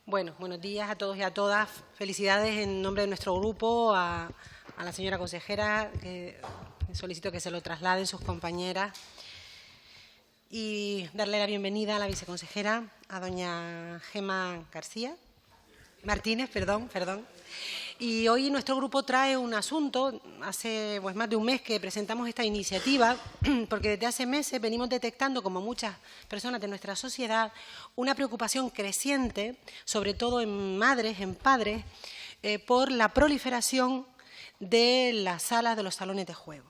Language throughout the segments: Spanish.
Bueno, buenos días a todos y a todas. Felicidades en nombre de nuestro grupo a la señora consejera, que solicito que se lo trasladen sus compañeras. Y darle la bienvenida a la viceconsejera, a doña Gemma Martínez. Y hoy nuestro grupo trae un asunto, hace más de un mes que presentamos esta iniciativa, porque desde hace meses venimos detectando, como muchas personas de nuestra sociedad, una preocupación creciente, sobre todo en madres, en padres, por la proliferación de las salas de los salones de juego.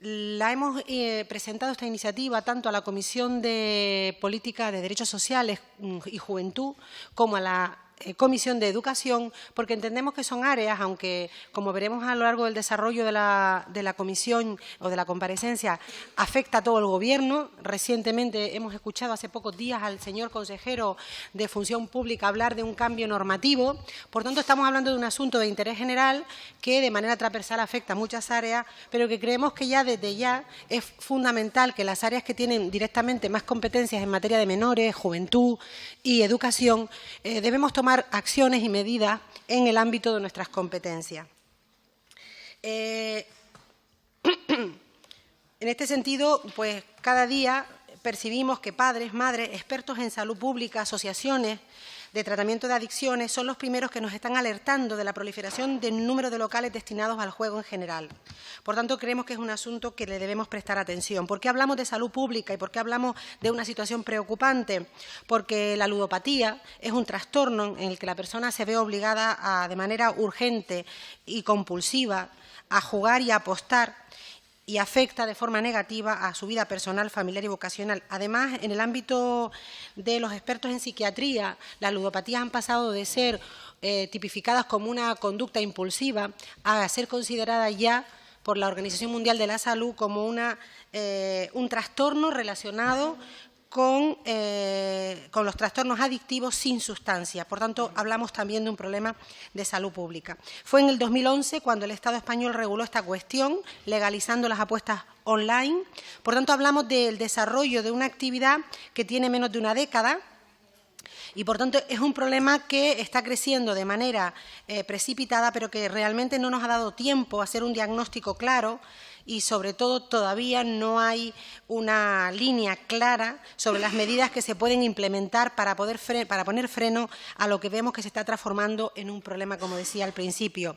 La hemos presentado esta iniciativa tanto a la Comisión de Política de Derechos Sociales y Juventud como a la Comisión de Educación, porque entendemos que son áreas, aunque, como veremos a lo largo del desarrollo de la comisión o de la comparecencia, afecta a todo el Gobierno. Recientemente hemos escuchado hace pocos días al señor consejero de Función Pública hablar de un cambio normativo. Por tanto, estamos hablando de un asunto de interés general que de manera transversal afecta a muchas áreas, pero que creemos que ya desde ya es fundamental que las áreas que tienen directamente más competencias en materia de menores, juventud y educación, debemos tomar acciones y medidas en el ámbito de nuestras competencias. En este sentido, pues cada día percibimos que padres, madres, expertos en salud pública, asociaciones de tratamiento de adicciones son los primeros que nos están alertando de la proliferación del número de locales destinados al juego en general. Por tanto, creemos que es un asunto que le debemos prestar atención. ¿Por qué hablamos de salud pública y por qué hablamos de una situación preocupante? Porque la ludopatía es un trastorno en el que la persona se ve obligada de manera urgente y compulsiva a jugar y a apostar, y afecta de forma negativa a su vida personal, familiar y vocacional. Además, en el ámbito de los expertos en psiquiatría, las ludopatías han pasado de ser tipificadas como una conducta impulsiva a ser consideradas ya por la Organización Mundial de la Salud como un trastorno relacionado con los trastornos adictivos sin sustancia. Por tanto, hablamos también de un problema de salud pública. Fue en el 2011 cuando el Estado español reguló esta cuestión, legalizando las apuestas online. Por tanto, hablamos del desarrollo de una actividad que tiene menos de una década y, por tanto, es un problema que está creciendo de manera precipitada, pero que realmente no nos ha dado tiempo a hacer un diagnóstico claro. Y, sobre todo, todavía no hay una línea clara sobre las medidas que se pueden implementar para poner freno a lo que vemos que se está transformando en un problema, como decía al principio.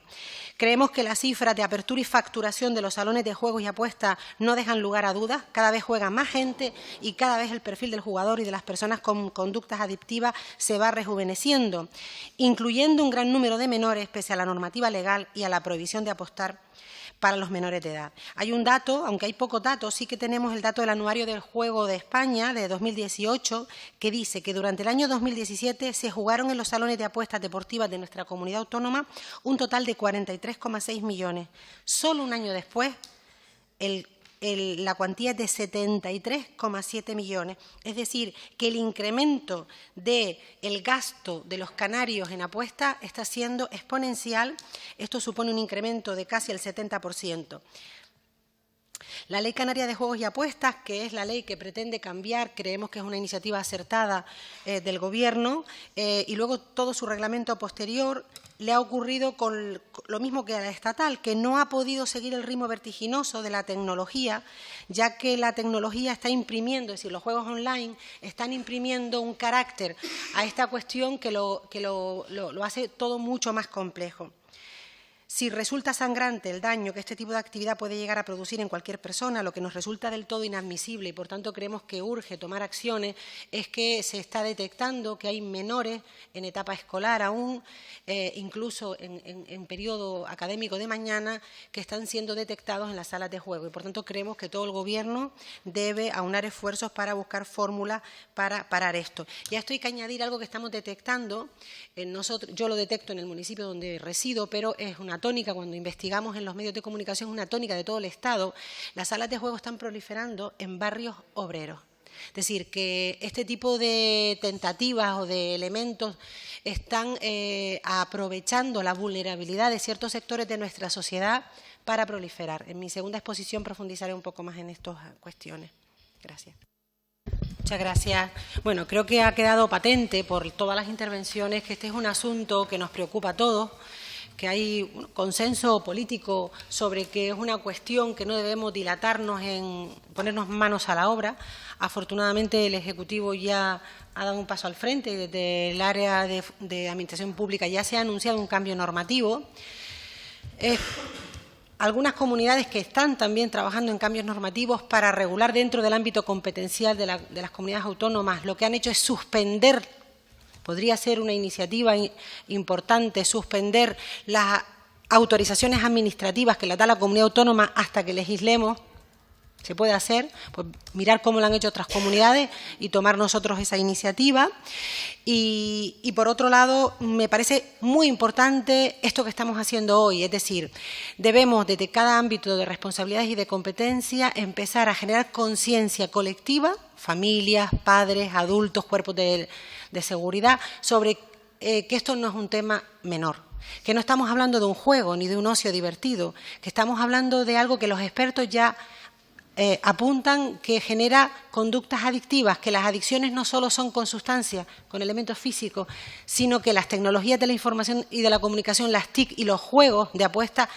Creemos que las cifras de apertura y facturación de los salones de juegos y apuestas no dejan lugar a dudas. Cada vez juega más gente y cada vez el perfil del jugador y de las personas con conductas adictivas se va rejuveneciendo, incluyendo un gran número de menores, pese a la normativa legal y a la prohibición de apostar para los menores de edad. Hay un dato, aunque hay pocos datos, sí que tenemos el dato del Anuario del Juego de España de 2018, que dice que durante el año 2017 se jugaron en los salones de apuestas deportivas de nuestra comunidad autónoma un total de 43,6 millones. Solo un año después, la cuantía es de 73,7 millones. Es decir, que el incremento del gasto de los canarios en apuestas está siendo exponencial. Esto supone un incremento de casi el 70%. La Ley Canaria de Juegos y Apuestas, que es la ley que pretende cambiar, creemos que es una iniciativa acertada del Gobierno, y luego todo su reglamento posterior, le ha ocurrido con lo mismo que a la estatal, que no ha podido seguir el ritmo vertiginoso de la tecnología, ya que la tecnología está imprimiendo, es decir, los juegos online están imprimiendo un carácter a esta cuestión que lo hace todo mucho más complejo. Si resulta sangrante el daño que este tipo de actividad puede llegar a producir en cualquier persona, lo que nos resulta del todo inadmisible y, por tanto, creemos que urge tomar acciones, es que se está detectando que hay menores en etapa escolar aún, incluso en periodo académico de mañana, que están siendo detectados en las salas de juego. Y, por tanto, creemos que todo el Gobierno debe aunar esfuerzos para buscar fórmulas para parar esto. Y a esto hay que añadir algo que estamos detectando. Yo lo detecto en el municipio donde resido, pero es una tónica, cuando investigamos en los medios de comunicación, es una tónica de todo el Estado. Las salas de juego están proliferando en barrios obreros. Es decir, que este tipo de tentativas o de elementos están aprovechando la vulnerabilidad de ciertos sectores de nuestra sociedad para proliferar. En mi segunda exposición profundizaré un poco más en estas cuestiones. Gracias. Muchas gracias. Bueno, creo que ha quedado patente por todas las intervenciones que este es un asunto que nos preocupa a todos, que hay un consenso político sobre que es una cuestión que no debemos dilatarnos en ponernos manos a la obra. Afortunadamente, el Ejecutivo ya ha dado un paso al frente y desde el área de Administración Pública ya se ha anunciado un cambio normativo. Algunas comunidades que están también trabajando en cambios normativos para regular dentro del ámbito competencial de las comunidades autónomas, lo que han hecho es suspender, podría ser una iniciativa importante, suspender las autorizaciones administrativas que las da la comunidad autónoma hasta que legislemos. Se puede hacer, pues mirar cómo lo han hecho otras comunidades y tomar nosotros esa iniciativa. Y por otro lado, me parece muy importante esto que estamos haciendo hoy, es decir, debemos desde cada ámbito de responsabilidades y de competencia empezar a generar conciencia colectiva, familias, padres, adultos, cuerpos de seguridad, sobre que esto no es un tema menor. Que no estamos hablando de un juego ni de un ocio divertido, que estamos hablando de algo que los expertos ya apuntan que genera conductas adictivas, que las adicciones no solo son con sustancias, con elementos físicos, sino que las tecnologías de la información y de la comunicación, las TIC y los juegos de apuesta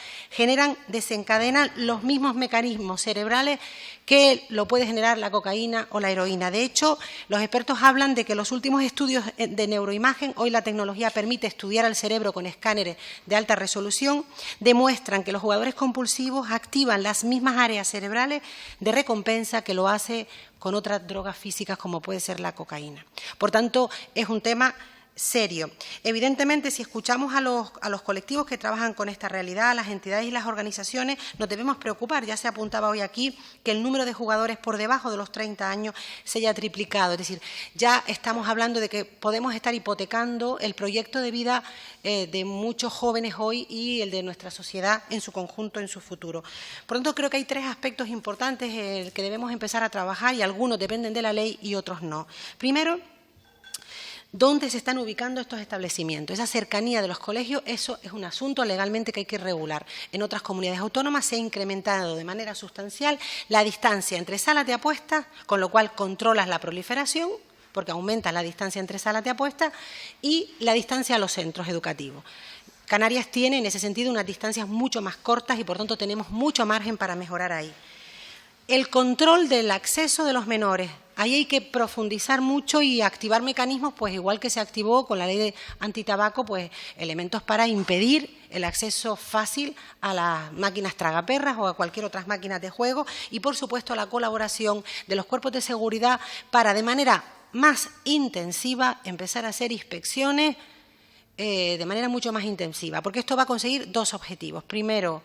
desencadenan los mismos mecanismos cerebrales que lo puede generar la cocaína o la heroína. De hecho, los expertos hablan de que los últimos estudios de neuroimagen, hoy la tecnología permite estudiar al cerebro con escáneres de alta resolución, demuestran que los jugadores compulsivos activan las mismas áreas cerebrales de recompensa que lo hace con otras drogas físicas como puede ser la cocaína. Por tanto, es un tema serio. Evidentemente, si escuchamos a los colectivos que trabajan con esta realidad, a las entidades y las organizaciones, nos debemos preocupar. Ya se apuntaba hoy aquí que el número de jugadores por debajo de los 30 años se haya triplicado. Es decir, ya estamos hablando de que podemos estar hipotecando el proyecto de vida de muchos jóvenes hoy y el de nuestra sociedad en su conjunto, en su futuro. Por lo tanto, creo que hay tres aspectos importantes que debemos empezar a trabajar y algunos dependen de la ley y otros no. Primero, ¿dónde se están ubicando estos establecimientos? Esa cercanía de los colegios, eso es un asunto legalmente que hay que regular. En otras comunidades autónomas se ha incrementado de manera sustancial la distancia entre salas de apuestas, con lo cual controlas la proliferación, porque aumenta la distancia entre salas de apuestas, y la distancia a los centros educativos. Canarias tiene en ese sentido unas distancias mucho más cortas y por tanto tenemos mucho margen para mejorar ahí. El control del acceso de los menores. Ahí hay que profundizar mucho y activar mecanismos, pues igual que se activó con la ley de antitabaco, pues elementos para impedir el acceso fácil a las máquinas tragaperras o a cualquier otras máquinas de juego y, por supuesto, la colaboración de los cuerpos de seguridad para, de manera más intensiva, empezar a hacer inspecciones de manera mucho más intensiva, porque esto va a conseguir dos objetivos. Primero,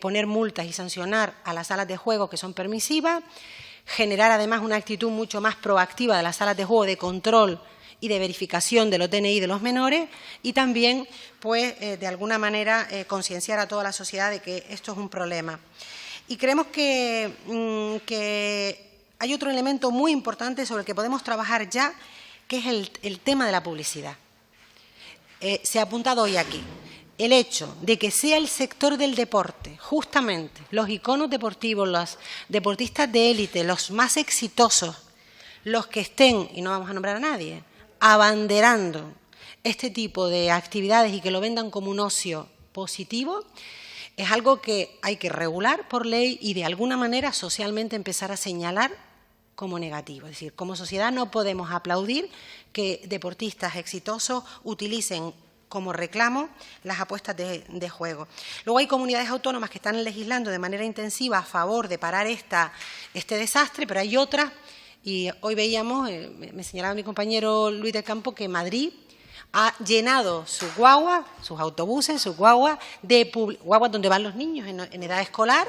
poner multas y sancionar a las salas de juego que son permisivas, generar además una actitud mucho más proactiva de las salas de juego de control y de verificación de los DNI de los menores y también, pues, de alguna manera concienciar a toda la sociedad de que esto es un problema. Y creemos que hay otro elemento muy importante sobre el que podemos trabajar ya, que es el tema de la publicidad. Se ha apuntado hoy aquí. El hecho de que sea el sector del deporte, justamente los iconos deportivos, los deportistas de élite, los más exitosos, los que estén, y no vamos a nombrar a nadie, abanderando este tipo de actividades y que lo vendan como un ocio positivo, es algo que hay que regular por ley y de alguna manera socialmente empezar a señalar como negativo. Es decir, como sociedad no podemos aplaudir que deportistas exitosos utilicen como reclamo las apuestas de juego. Luego hay comunidades autónomas que están legislando de manera intensiva a favor de parar este desastre, pero hay otras, y hoy veíamos, me señalaba mi compañero Luis del Campo, que Madrid ha llenado sus guaguas, sus autobuses, sus guaguas donde van los niños en edad escolar,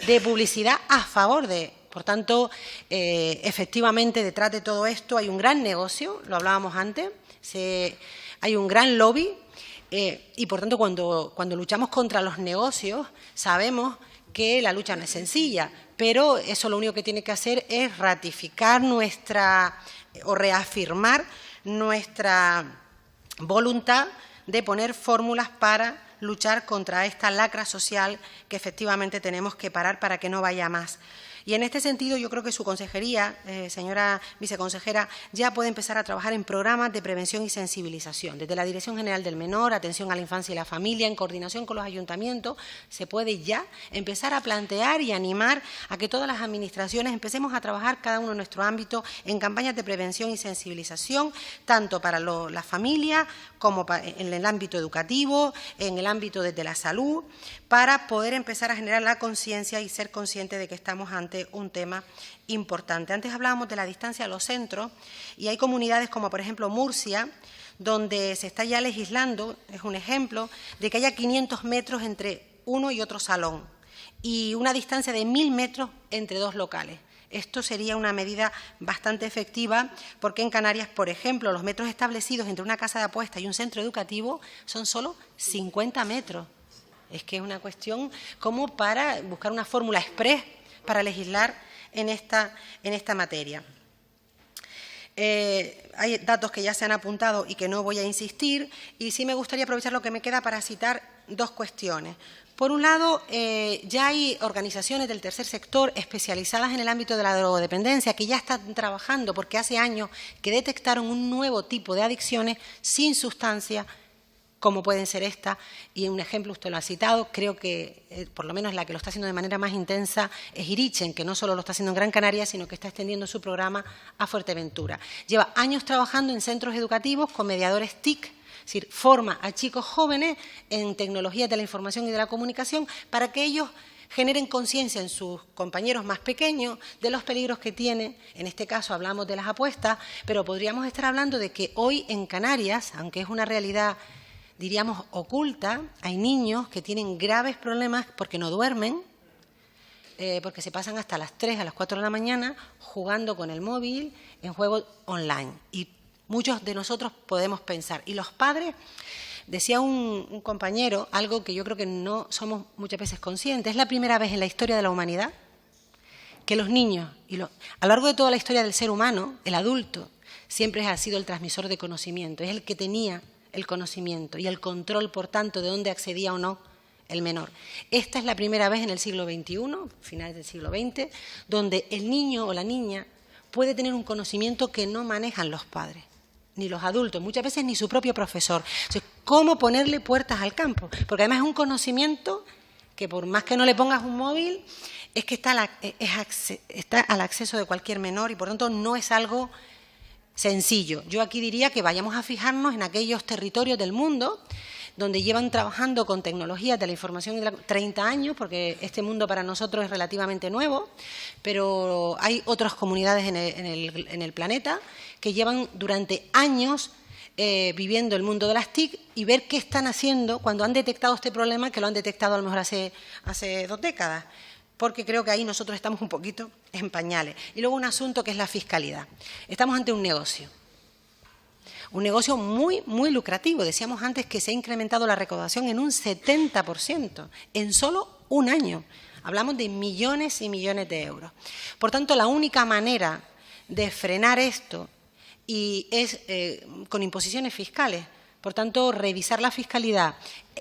de publicidad a favor de. Por tanto, efectivamente, detrás de todo esto hay un gran negocio, lo hablábamos antes, hay un gran lobby y, por tanto, cuando luchamos contra los negocios, sabemos que la lucha no es sencilla, pero eso lo único que tiene que hacer es ratificar o reafirmar nuestra voluntad de poner fórmulas para luchar contra esta lacra social que efectivamente tenemos que parar para que no vaya más. Y en este sentido yo creo que su consejería, señora viceconsejera, ya puede empezar a trabajar en programas de prevención y sensibilización. Desde la Dirección General del Menor, Atención a la Infancia y la Familia, en coordinación con los ayuntamientos, se puede ya empezar a plantear y animar a que todas las administraciones empecemos a trabajar cada uno en nuestro ámbito en campañas de prevención y sensibilización, tanto para la familia como en el ámbito educativo, en el ámbito desde la salud, para poder empezar a generar la conciencia y ser conscientes de que estamos ante un tema importante. Antes hablábamos de la distancia a los centros y hay comunidades como, por ejemplo, Murcia, donde se está ya legislando, es un ejemplo, de que haya 500 metros entre uno y otro salón y una distancia de 1000 metros entre dos locales. Esto sería una medida bastante efectiva porque en Canarias, por ejemplo, los metros establecidos entre una casa de apuestas y un centro educativo son solo 50 metros. Es que es una cuestión como para buscar una fórmula exprés para legislar en esta materia. Hay datos que ya se han apuntado y que no voy a insistir, y sí me gustaría aprovechar lo que me queda para citar dos cuestiones. Por un lado, ya hay organizaciones del tercer sector especializadas en el ámbito de la drogodependencia que ya están trabajando porque hace años que detectaron un nuevo tipo de adicciones sin sustancia, como pueden ser esta, y un ejemplo usted lo ha citado, creo que por lo menos la que lo está haciendo de manera más intensa es Irichen, que no solo lo está haciendo en Gran Canaria, sino que está extendiendo su programa a Fuerteventura. Lleva años trabajando en centros educativos con mediadores TIC, es decir, forma a chicos jóvenes en tecnologías de la información y de la comunicación para que ellos generen conciencia en sus compañeros más pequeños de los peligros que tiene. En este caso hablamos de las apuestas, pero podríamos estar hablando de que hoy en Canarias, aunque es una realidad diríamos oculta, hay niños que tienen graves problemas porque no duermen, porque se pasan hasta las 3, a las 4 de la mañana jugando con el móvil en juegos online. Y muchos de nosotros podemos pensar. Y los padres, decía un compañero, algo que yo creo que no somos muchas veces conscientes, es la primera vez en la historia de la humanidad que los niños, a lo largo de toda la historia del ser humano, el adulto siempre ha sido el transmisor de conocimiento, es el que tenía el conocimiento y el control, por tanto, de dónde accedía o no el menor. Esta es la primera vez en el siglo XXI, finales del siglo XX, donde el niño o la niña puede tener un conocimiento que no manejan los padres, ni los adultos, muchas veces ni su propio profesor. Entonces, ¿cómo ponerle puertas al campo? Porque además es un conocimiento que por más que no le pongas un móvil, es que está al acceso de cualquier menor y por tanto no es algo sencillo. Yo aquí diría que vayamos a fijarnos en aquellos territorios del mundo donde llevan trabajando con tecnologías de la información de 30 años, porque este mundo para nosotros es relativamente nuevo, pero hay otras comunidades en el planeta que llevan durante años viviendo el mundo de las TIC y ver qué están haciendo cuando han detectado este problema, que lo han detectado a lo mejor hace 2 décadas. Porque creo que ahí nosotros estamos un poquito en pañales. Y luego un asunto que es la fiscalidad. Estamos ante un negocio muy, muy lucrativo. Decíamos antes que se ha incrementado la recaudación en un 70% en solo un año. Hablamos de millones y millones de euros. Por tanto, la única manera de frenar esto es con imposiciones fiscales. Por tanto, revisar la fiscalidad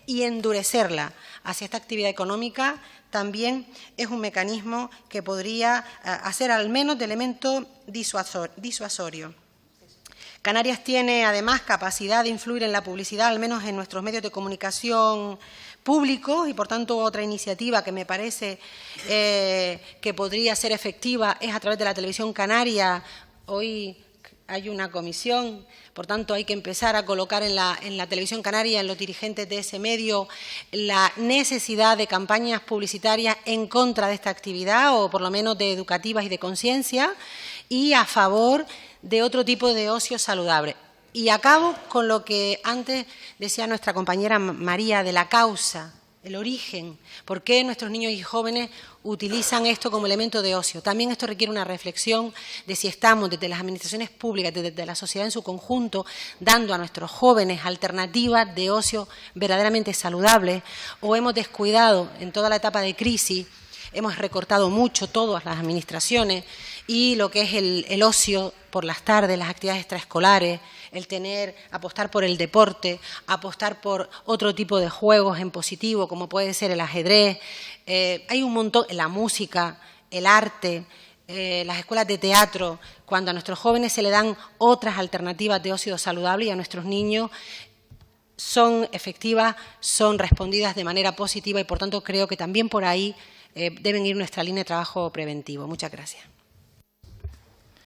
y endurecerla hacia esta actividad económica también es un mecanismo que podría hacer al menos de elemento disuasorio. Canarias tiene además capacidad de influir en la publicidad, al menos en nuestros medios de comunicación públicos, y por tanto otra iniciativa que me parece que podría ser efectiva es a través de la televisión canaria. Hoy hay una comisión, por tanto hay que empezar a colocar en la televisión canaria, en los dirigentes de ese medio, la necesidad de campañas publicitarias en contra de esta actividad, o por lo menos de educativas y de conciencia, y a favor de otro tipo de ocio saludable. Y acabo con lo que antes decía nuestra compañera María de la causa, el origen, por qué nuestros niños y jóvenes utilizan esto como elemento de ocio. También esto requiere una reflexión de si estamos desde las administraciones públicas, desde la sociedad en su conjunto, dando a nuestros jóvenes alternativas de ocio verdaderamente saludables, o hemos descuidado en toda la etapa de crisis, hemos recortado mucho todas las administraciones, y lo que es el ocio por las tardes, las actividades extraescolares, apostar por el deporte, apostar por otro tipo de juegos en positivo, como puede ser el ajedrez. Hay un montón, la música, el arte, las escuelas de teatro, cuando a nuestros jóvenes se le dan otras alternativas de ocio saludable y a nuestros niños son efectivas, son respondidas de manera positiva y, por tanto, creo que también por ahí deben ir nuestra línea de trabajo preventivo. Muchas gracias.